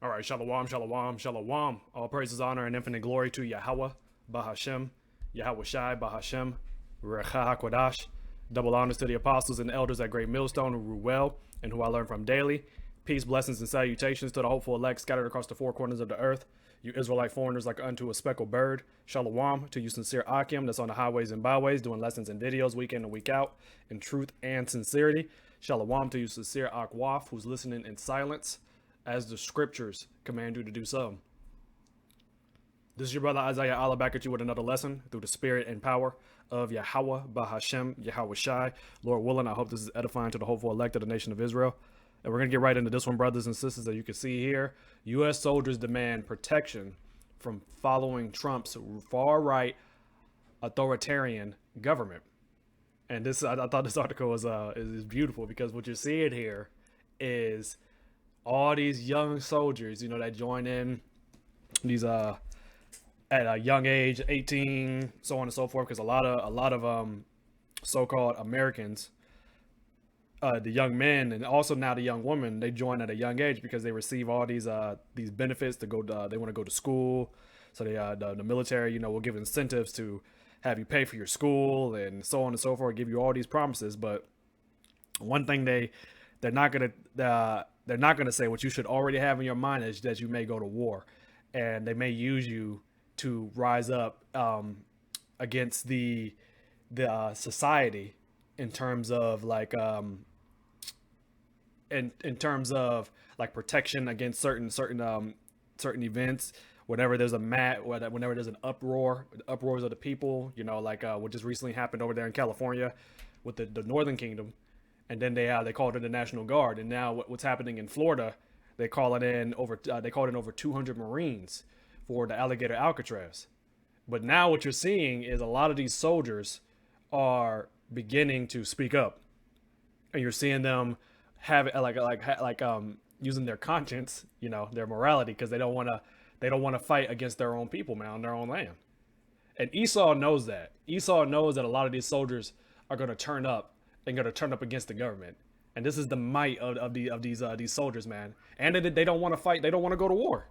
All right, shalom, shalom, shalom. All praises, honor, and infinite glory to YAHAWAH, BAHASHAM, YAHAWASHI, BAHASHAM, RAWCHAA, QADASH. Double honors to the apostles and elders at Great Millstone who rule well and who I learn from daily. Peace, blessings, and salutations to the hopeful elect scattered across the four corners of the earth. You Israelite foreigners like unto a speckled bird. Shalom to you sincere Akim that's on the highways and byways doing lessons and videos week in and week out in truth and sincerity. Shalom to you sincere Akwaf who's listening in silence as the scriptures command you to do so. This is your brother Isaiah Allah back at you with another lesson through the spirit and power of YAHAWAH, BAHASHAM, YAHAWASHI. Lord willing, I hope this is edifying to the hopeful elect of the nation of Israel. And we're going to get right into this one, brothers and sisters. As you can see here, U.S. soldiers demand protection from following Trump's far-right authoritarian government. And this, I thought this article was is beautiful because what you're seeing here is all these young soldiers, you know, that join in these at a young age, 18, so on and so forth. Because a lot of so-called Americans, the young men and also now the young women, they join at a young age because they receive all these benefits to go. They want to go to school, so the military, you know, will give incentives to have you pay for your school and so on and so forth. Give you all these promises, but one thing they're not gonna say, what you should already have in your mind, is that you may go to war, and they may use you to rise up against the society in terms of like in terms of like protection against certain events. Whenever there's whenever there's an uproars of the people, you know, like what just recently happened over there in California with the Northern Kingdom. And then they called in the National Guard, and now what's happening in Florida? They called in over 200 Marines for the alligator Alcatraz. But now what you're seeing is a lot of these soldiers are beginning to speak up, and you're seeing them have using their conscience, you know, their morality, because they don't want to fight against their own people, man, on their own land. And Esau knows that. Esau knows that a lot of these soldiers are going to turn up. And going to turn up against the government, and this is the might of these soldiers, man. And they don't want to fight. They don't want to go to war.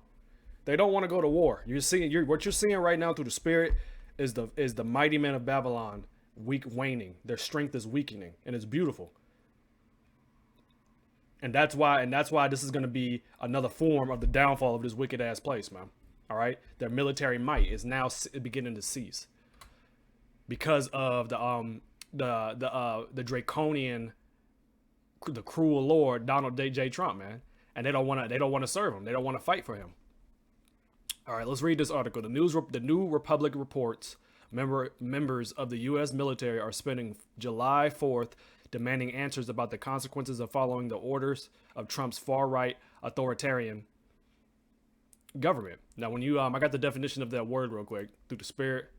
They don't want to go to war. What you're seeing right now through the spirit is the mighty men of Babylon waning. Their strength is weakening, and it's beautiful. And that's why this is going to be another form of the downfall of this wicked ass place, man. All right, their military might is now beginning to cease because of the draconian, the cruel Lord Donald J. Trump, man, and they don't want to serve him. They don't want to fight for him. All right, let's read this article. The New Republic reports members of the U.S. military are spending July 4th demanding answers about the consequences of following the orders of Trump's far-right authoritarian government. Now, when I got the definition of that word real quick through the spirit.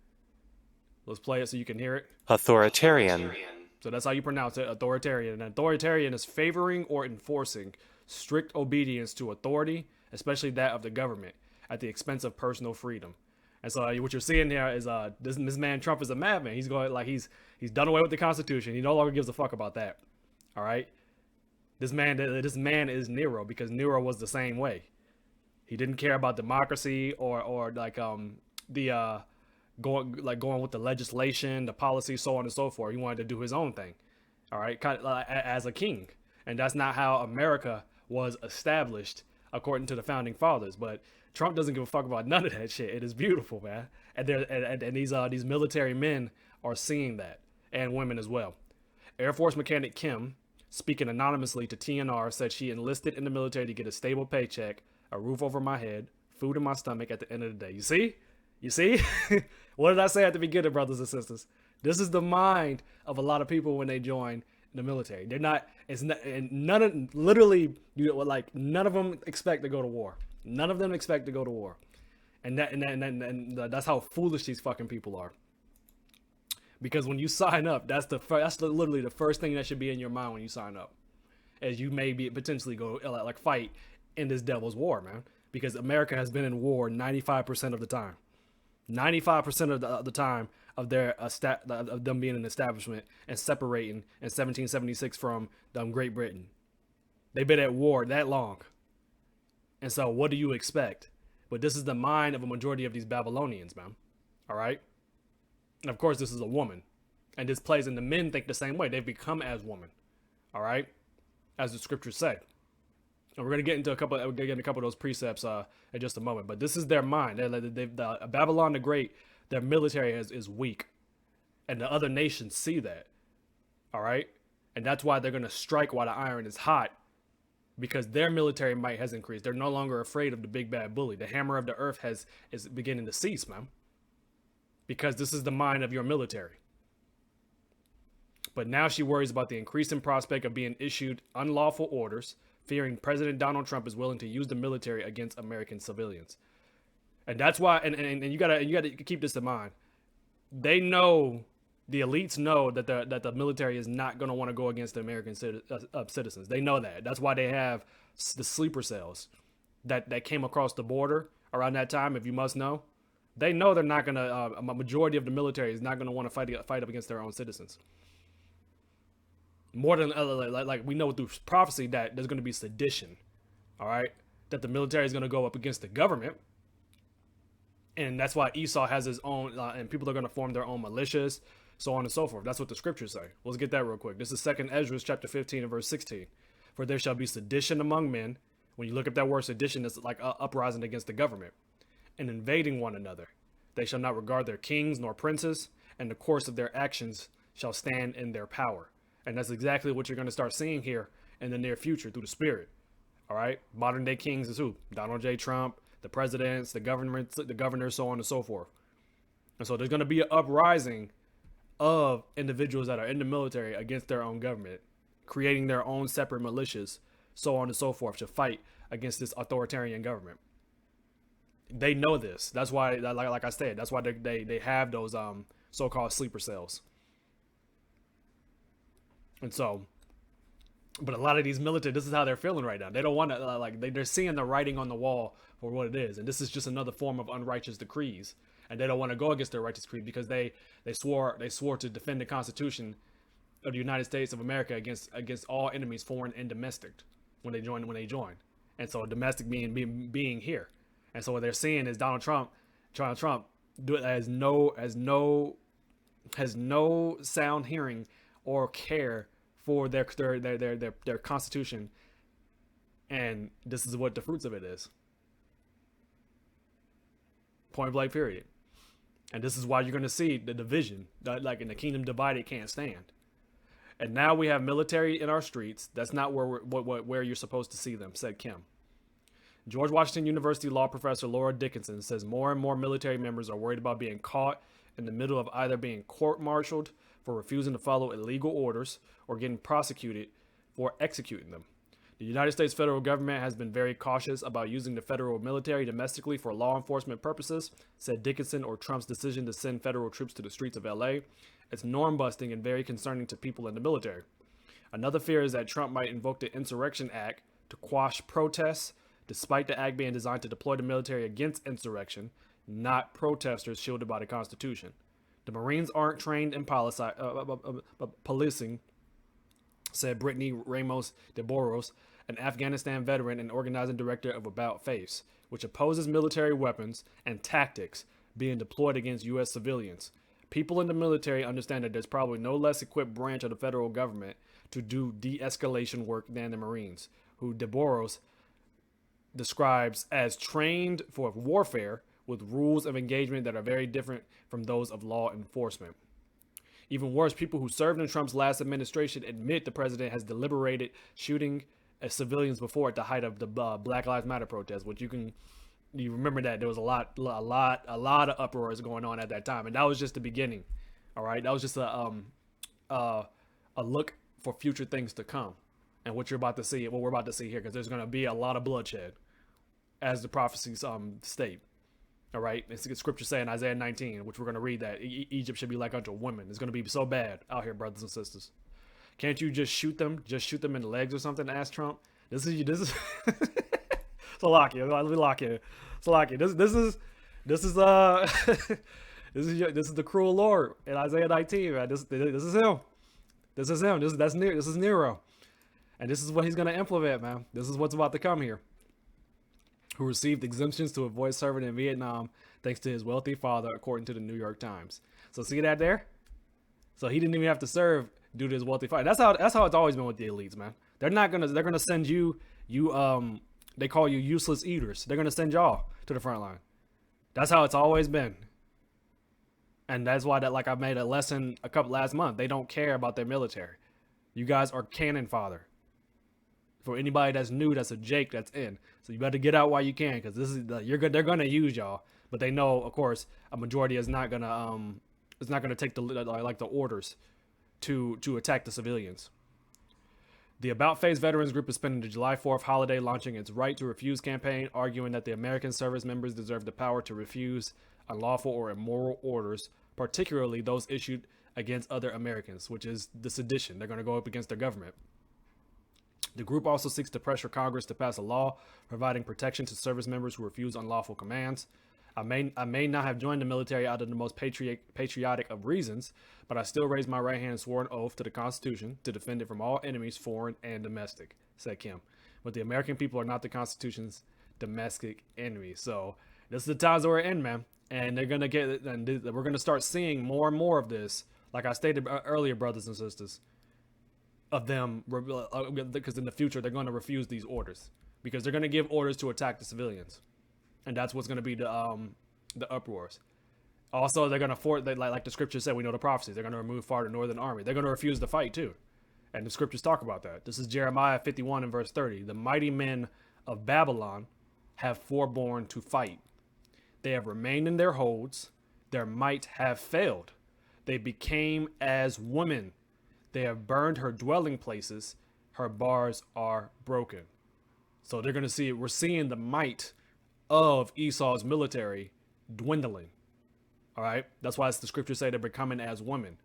Let's play it so you can hear it. Authoritarian. So that's how you pronounce it, authoritarian. And authoritarian is favoring or enforcing strict obedience to authority, especially that of the government, at the expense of personal freedom. And so what you're seeing there is this man Trump is a madman. He's going he's done away with the Constitution. He no longer gives a fuck about that. All right. This man is Nero, because Nero was the same way. He didn't care about democracy or going with the legislation, the policy, so on and so forth. He wanted to do his own thing, all right, kind of as a king. And that's not how America was established according to the founding fathers. But Trump doesn't give a fuck about none of that shit. It is beautiful, man. And these military men are seeing that, and women as well. Air Force mechanic Kim, speaking anonymously to TNR, said she enlisted in the military to get a stable paycheck, a roof over my head, food in my stomach at the end of the day. You see? What did I say at the beginning, brothers and sisters? This is the mind of a lot of people when they join the military. None of them expect to go to war. None of them expect to go to war. And that's how foolish these fucking people are. Because when you sign up, that's literally the first thing that should be in your mind when you sign up. As you may be potentially go fight in this devil's war, man. Because America has been in war 95% of the time. 95% of the time of them being an establishment and separating in 1776 from Great Britain. They've been at war that long. And so what do you expect? But this is the mind of a majority of these Babylonians, man. All right. And of course, this is a woman. And this plays in the men think the same way. They've become as women. All right. As the scriptures say. And we're going to get into a couple of those precepts in just a moment. But this is their mind. Babylon the Great, their military is weak. And the other nations see that. All right. And that's why they're going to strike while the iron is hot. Because their military might has increased. They're no longer afraid of the big bad bully. The hammer of the earth is beginning to cease, man. Because this is the mind of your military. But now she worries about the increasing prospect of being issued unlawful orders, fearing President Donald Trump is willing to use the military against American civilians. And that's why, and you gotta keep this in mind. They know, the elites know that the military is not going to want to go against the American citizens. They know that. That's why they have the sleeper cells that came across the border around that time, if you must know. They know they're not going to, a majority of the military is not going to want to fight up against their own citizens. More than, like we know through prophecy that there's going to be sedition, all right? That the military is going to go up against the government. And that's why Esau has his own, and people are going to form their own militias, so on and so forth. That's what the scriptures say. Let's get that real quick. This is 2nd Ezra chapter 15 and verse 16. For there shall be sedition among men. When you look up that word sedition, it's like uprising against the government and invading one another. They shall not regard their kings nor princes, and the course of their actions shall stand in their power. And that's exactly what you're going to start seeing here in the near future through the Spirit. All right. Modern day kings is who? Donald J. Trump, the presidents, the governors, so on and so forth. And so there's going to be an uprising of individuals that are in the military against their own government, creating their own separate militias, so on and so forth, to fight against this authoritarian government. They know this. That's why, like I said, that's why they have those so-called sleeper cells. And so, but a lot of these military, this is how they're feeling right now. They don't want to, they're seeing the writing on the wall for what it is. And this is just another form of unrighteous decrees. And they don't want to go against their righteous decree because they swore to defend the Constitution of the United States of America against all enemies, foreign and domestic, when they join. And so domestic being here. And so what they're seeing is Donald Trump has no sound hearing or care for their Constitution. And this is what the fruits of it is. Point blank, period. And this is why you're going to see the division, like in the kingdom divided can't stand. And now we have military in our streets. That's not where you're supposed to see them, said Kim. George Washington University law professor Laura Dickinson says more and more military members are worried about being caught in the middle of either being court-martialed for refusing to follow illegal orders or getting prosecuted for executing them. The United States federal government has been very cautious about using the federal military domestically for law enforcement purposes, said Dickinson, or Trump's decision to send federal troops to the streets of LA. It's norm-busting and very concerning to people in the military. Another fear is that Trump might invoke the Insurrection Act to quash protests, despite the act being designed to deploy the military against insurrection, not protesters shielded by the Constitution. The Marines aren't trained in policing, said Brittany Ramos de Boros, an Afghanistan veteran and organizing director of About Face, which opposes military weapons and tactics being deployed against U.S. civilians. People in the military understand that there's probably no less equipped branch of the federal government to do de-escalation work than the Marines, who de Boros describes as trained for warfare with rules of engagement that are very different from those of law enforcement. Even worse, people who served in Trump's last administration admit the president has deliberated shooting civilians before at the height of the Black Lives Matter protests, which you remember that there was a lot of uproars going on at that time, and that was just the beginning. All right, that was just a look for future things to come, and what we're about to see here, because there's going to be a lot of bloodshed, as the prophecies state. All right, it's scripture saying Isaiah 19, which we're going to read, that Egypt should be like unto women. It's going to be so bad out here, brothers and sisters. Can't you just shoot them? Just shoot them in the legs or something? Asked Trump. This is Salakia. Let me lock you. Salakia. This is the cruel Lord in Isaiah 19, man. This is him. This is him. This is Nero, and this is what he's going to implement, man. This is what's about to come here. who received exemptions to avoid serving in Vietnam thanks to his wealthy father, according to the New York Times. So see that there? So he didn't even have to serve due to his wealthy father. That's how it's always been with the elites, man. They're gonna send you they call you useless eaters. They're gonna send y'all to the front line. That's how it's always been. And that's why that, like I made a lesson last month. They don't care about their military. You guys are cannon fodder. For anybody that's new, that's a Jake that's in. So you better get out while you can, because this is they're gonna use y'all. But they know, of course, a majority is not gonna take the orders to attack the civilians. The About Face Veterans Group is spending the July 4th holiday launching its Right to Refuse campaign, arguing that the American service members deserve the power to refuse unlawful or immoral orders, particularly those issued against other Americans, which is the sedition. They're going to go up against their government. The group also seeks to pressure Congress to pass a law providing protection to service members who refuse unlawful commands. I may not have joined the military out of the most patriotic of reasons, but I still raise my right hand and swore an oath to the Constitution to defend it from all enemies, foreign and domestic, said Kim. But the American people are not the Constitution's domestic enemy. So this is the times that we're in, man. And they're going to get, and we're going to start seeing more and more of this. Like I stated earlier, brothers and sisters, of them, because in the future, they're going to refuse these orders because they're going to give orders to attack the civilians. And that's what's going to be the uproars. Also, they're going to like the scripture said, we know the prophecies. They're going to remove far the northern army. They're going to refuse to fight too. And the scriptures talk about that. This is Jeremiah 51 and verse 30. The mighty men of Babylon have forborne to fight. They have remained in their holds. Their might have failed. They became as women. They have burned her dwelling places. Her bars are broken. So they're going to see, we're seeing the might of Esau's military dwindling. All right. That's why the scriptures say they're becoming as women.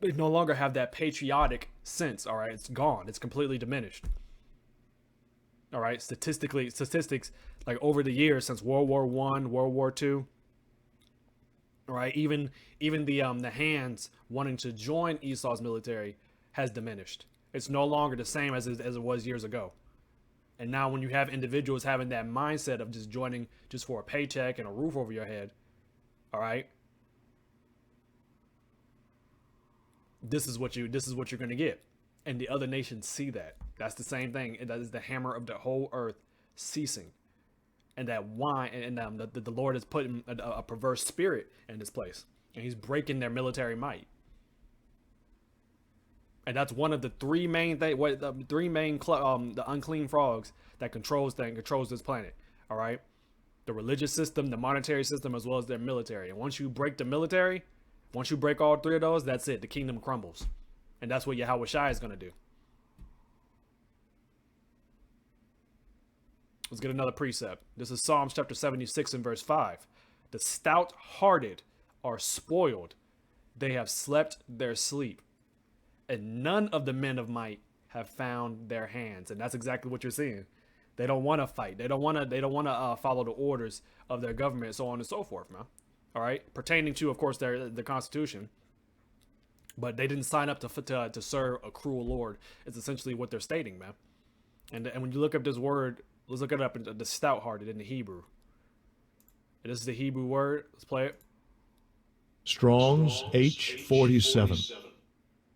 They no longer have that patriotic sense. All right. It's gone. It's completely diminished. All right. Statistics like over the years since World War I, World War II. All right. Even the hands wanting to join Esau's military has diminished. It's no longer the same as it was years ago. And now when you have individuals having that mindset of just joining just for a paycheck and a roof over your head, all right, this is what you're going to get. And the other nations see that. That's the same thing. That is the hammer of the whole earth ceasing. And that wine, and the Lord is putting a perverse spirit in this place. And he's breaking their military might. And that's one of the three main the unclean frogs that controls this planet. All right, the religious system, the monetary system, as well as their military. And once you break the military, once you break all three of those, that's it. The kingdom crumbles, and that's what YAHAWASHI is going to do. Let's get another precept. This is Psalms chapter 76 and verse 5. The stout-hearted are spoiled; they have slept their sleep. And none of the men of might have found their hands. And that's exactly what you're seeing. They don't want to fight. They don't want to follow the orders of their government, so on and so forth, man. All right, pertaining to, of course, the Constitution. But they didn't sign up to serve a cruel Lord. It's essentially what they're stating, man. And when you look up this word, let's look it up in the stout-hearted in the Hebrew. And this is the Hebrew word. Let's play it. Strong's H47.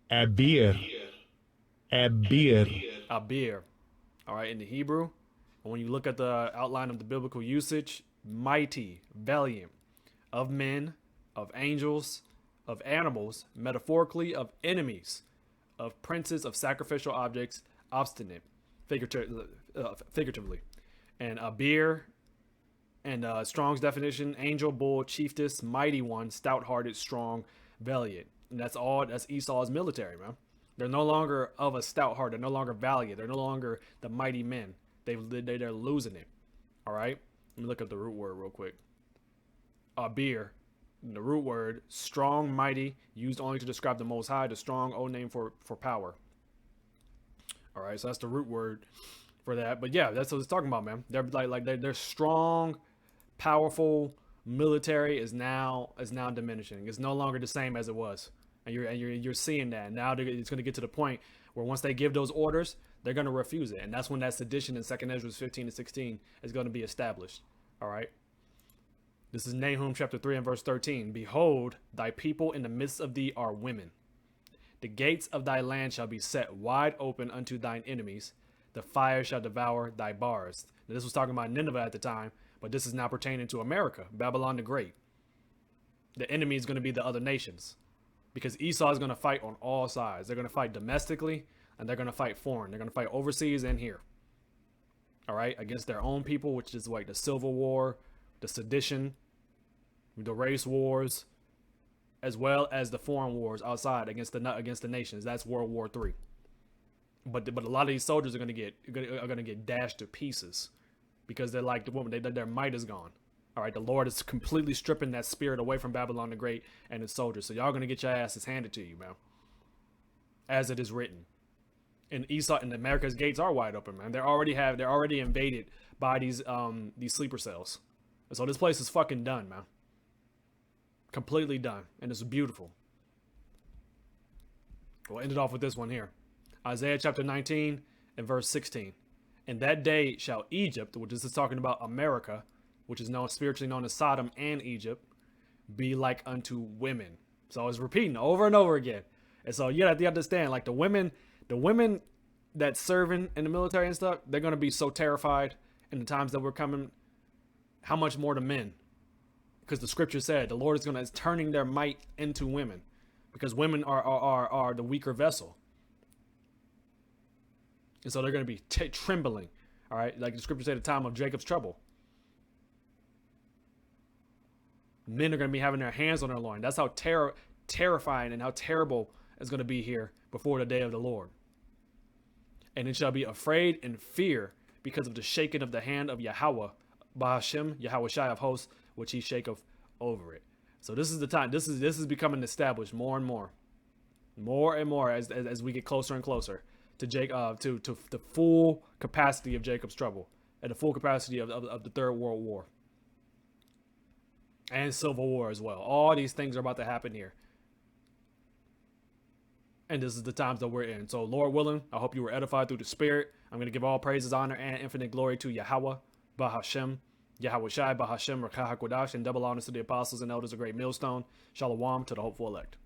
Abir. All right, in the Hebrew. And when you look at the outline of the biblical usage, mighty, valiant, of men, of angels, of animals, metaphorically of enemies, of princes, of sacrificial objects, obstinate, figuratively. And Abir, and Strong's definition, angel, bull, chiefess, mighty one, stout-hearted, strong, valiant. And that's Esau's military, man. They're no longer of a stout heart. They're no longer valiant. They're no longer the mighty men. They're losing it. All right? Let me look up the root word real quick. Abir, the root word, strong, mighty, used only to describe the Most High, the strong, old name for power. All right, so that's the root word for that. But yeah, that's what it's talking about, man. They're they're strong, powerful. Military is now diminishing. It's no longer the same as it was, and you're seeing that now. It's going to get to the point where once they give those orders, they're going to refuse it. And that's when that sedition in 2nd Ezra 15 and 16 is going to be established. All right. This is Nahum chapter 3 and verse 13. Behold, thy people in the midst of thee are women. The gates of thy land shall be set wide open unto thine enemies. The fire shall devour thy bars. Now, this was talking about Nineveh at the time, but this is now pertaining to America, Babylon the Great. The enemy is going to be the other nations, because Esau is going to fight on all sides. They're going to fight domestically, and they're going to fight foreign. They're going to fight overseas and here. All right, against their own people, which is like the Civil War, the sedition, the race wars, as well as the foreign wars outside against the nations. That's World War III. But a lot of these soldiers are going to get dashed to pieces, because they're like the woman. Their might is gone. All right, the Lord is completely stripping that spirit away from Babylon the Great and its soldiers. So y'all going to get your asses handed to you, man, as it is written. And Esau and America's gates are wide open, man. They're already invaded by these sleeper cells. And so this place is fucking done, man. Completely done. And it's beautiful. We'll end it off with this one here. Isaiah chapter 19 and verse 16. In that day shall Egypt, which is talking about America, which is spiritually known as Sodom and Egypt, be like unto women. So it's repeating over and over again. And so you have to understand, like the women that serving in the military and stuff, they're going to be so terrified in the times that we're coming. How much more the men? Because the scripture said the Lord is turning their might into women, because women are the weaker vessel. And so they're going to be trembling. All right. Like the scripture said, at the time of Jacob's trouble. Men are going to be having their hands on their loin. That's how terrifying and how terrible it's going to be here before the day of the Lord. And it shall be afraid and fear because of the shaking of the hand of YAHAWAH, BAHASHAM, YAHAWASHI of hosts, which he shaketh over it. So this is the time. This is becoming established more and more as we get closer and closer to to the full capacity of Jacob's trouble and the full capacity of the Third World War and Civil War as well. All these things are about to happen here. And this is the times that we're in. So Lord willing, I hope you were edified through the Spirit. I'm going to give all praises, honor, and infinite glory to YAHAWAH, BAHASHAM, YAHAWASHI, BAHASHAM, RAWCHAA, HAKODASH, and double honors to the apostles and elders of Great Millstone. Shalom to the hopeful elect.